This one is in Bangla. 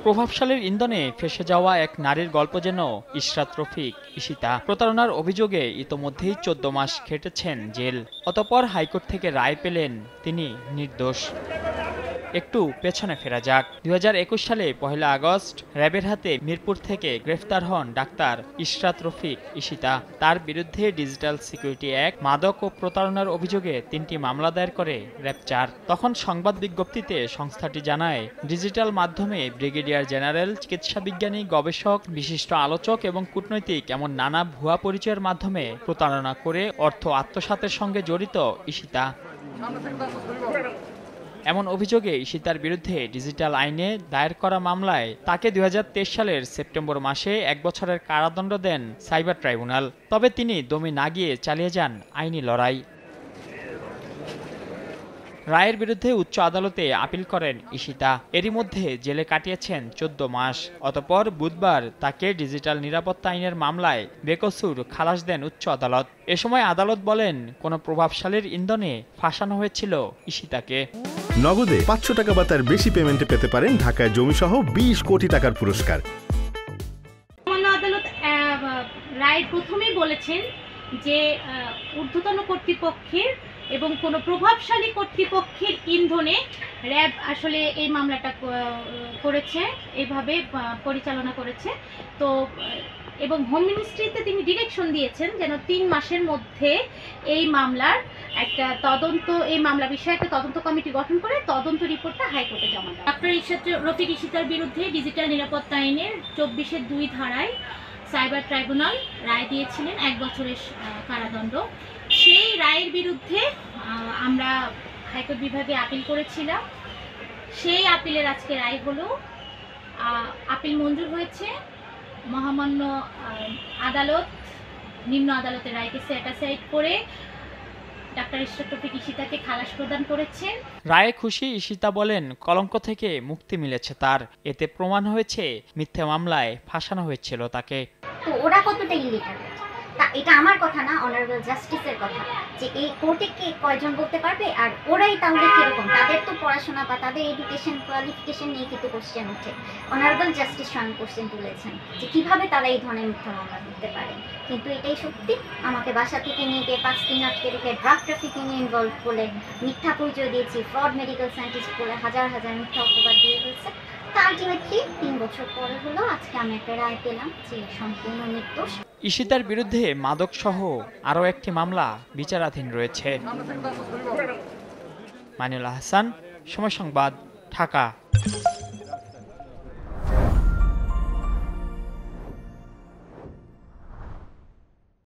প্রভাবশালীর ইন্ধনে ফেঁসে যাওয়া এক নারীর গল্প যেন ইশরাত রফিক ঈশিতা। প্রতারণার অভিযোগে ইতোমধ্যেই ১৪ মাস খেটেছেন জেল। অতঃপর হাইকোর্ট থেকে রায় পেলেন তিনি নির্দোষ। একটু পেছনে ফেরা যাক। ২০২১ সালে ১ আগস্ট র্যাবের হাতে মিরপুর থেকে গ্রেফতার হন ডাক্তার ইশরাত রফিক ঈশিতা। তার বিরুদ্ধে ডিজিটাল সিকিউরিটি অ্যাক্ট, মাদক ও প্রতারণার অভিযোগে ৩টি মামলা দায়ের করে র্যাব-৪। তখন সংবাদ বিজ্ঞপ্তিতে সংস্থাটি জানায়, ডিজিটাল মাধ্যমে ব্রিগেডিয়ার জেনারেল, চিকিৎসা বিজ্ঞানী, গবেষক, বিশিষ্ট আলোচক এবং কূটনৈতিক এমন নানা ভুয়া পরিচয়ের মাধ্যমে প্রতারণা করে অর্থ আত্মসাতের সঙ্গে জড়িত ঈশিতা। এমন অভিযোগে ঈশিতার বিরুদ্ধে ডিজিটাল আইনে দায়ের করা মামলায় তাকে ২০২৩ সালের সেপ্টেম্বর মাসে ১ বছরের কারাদণ্ড দেন সাইবার ট্রাইব্যুনাল। তবে তিনি দমে না গিয়ে চালিয়ে যান আইনি লড়াই। রায়ের বিরুদ্ধে উচ্চ আদালতে আপিল করেন ঈশিতা। এরই মধ্যে জেলে কাটিয়েছেন ১৪ মাস। অতঃপর বুধবার তাকে ডিজিটাল নিরাপত্তা আইনের মামলায় বেকসুর খালাস দেন উচ্চ আদালত। এ সময় আদালত বলেন, কোনো প্রভাবশালীর ইন্ধনে ফাঁসানো হয়েছিল ঈশিতাকে। নগদে ৫০০ টাকা বা তার বেশি পেমেন্টে পেতে পারেন ঢাকায় জমিসহ ২০ কোটি টাকার পুরস্কার। আদালত রায় প্রথমেই বলেছেন যে ঊর্ধ্বতন কর্তৃপক্ষের এবং কোনো প্রভাবশালী কর্তৃপক্ষের ইন্ধনে র্যাব আসলে এই মামলাটা করেছে, এইভাবে পরিচালনা করেছে। তো এবং হোম মিনিস্ট্রিতে তিনি ডিরেকশন দিয়েছেন যেন ৩ মাসের মধ্যে এই মামলার একটা তদন্ত, এই মামলা বিষয়ে একটা তদন্ত কমিটি গঠন করে তদন্ত রিপোর্টটা হাইকোর্টে জমা দেয়। ডক্টর ইশরাত রফিক ঈশিতার বিরুদ্ধে ডিজিটাল নিরাপত্তা আইনের ২৪-২ ধারায় সাইবার ট্রাইব্যুনাল রায় দিয়েছিলেন ১ বছরের কারাদণ্ড। সেই রায়ের বিরুদ্ধে আমরা হাইকোর্ট বিভাগে আপিল করেছিলাম। সেই আপিলের আজকে রায় হলো, আপিল মঞ্জুর হয়েছে। মহামান্য আদালত নিম্ন আদালতের রায়কে সেটিসফাইড করে ডাক্তার ইশরাত রফিক ঈশিতাকে খালাস প্রদান করেছেন। রায়ে খুশি ঈশিতা বলেন, কলঙ্ক থেকে মুক্তি মিলেছে তার। এতে প্রমাণ হয়েছে মিথ্যা মামলায় ফাঁসানো হয়েছিল তাকে। তো ওরা কতটা ইলিটারেট, এটা আমার কথা না, অনারেবল জাস্টিসের কথা, যে এই কোর্টে কে কয়জন বলতে পারবে, আর ওরাই তাহলে কিরকম, তাদের তো পড়াশোনা বা তাদের এডুকেশন কোয়ালিফিকেশন নিয়ে কিন্তু কোশ্চেন ওঠে। অনারেবল জাস্টিস স্বয়ং কোশ্চেন তুলেছেন যে কিভাবে তারা এই ধরনের মিথ্যা মামলা করতে পারে। কিন্তু এটাই সত্যি, আমাকে বাসা থেকে নিয়ে গিয়ে 5 দিন আটকে রেখে ড্রাগ ট্রাফিকিংয়ে ইনভলভ বলে মিথ্যা পরিচয় দিয়েছি, ফ্রড মেডিকেল সায়েন্টিস্ট বলে হাজার হাজার মিথ্যা অপবাদ দিয়ে ফেলছে। তা আলটিমেটলি ৩ বছর পরে হলো আজকে আমি একটা রায় পেলাম যে সম্পূর্ণ নির্দোষ। ঈশিতার বিরুদ্ধে মাদক সহ আরও একটি মামলা বিচারাধীন রয়েছে। মানিউল হাসান, সময় সংবাদ, ঢাকা।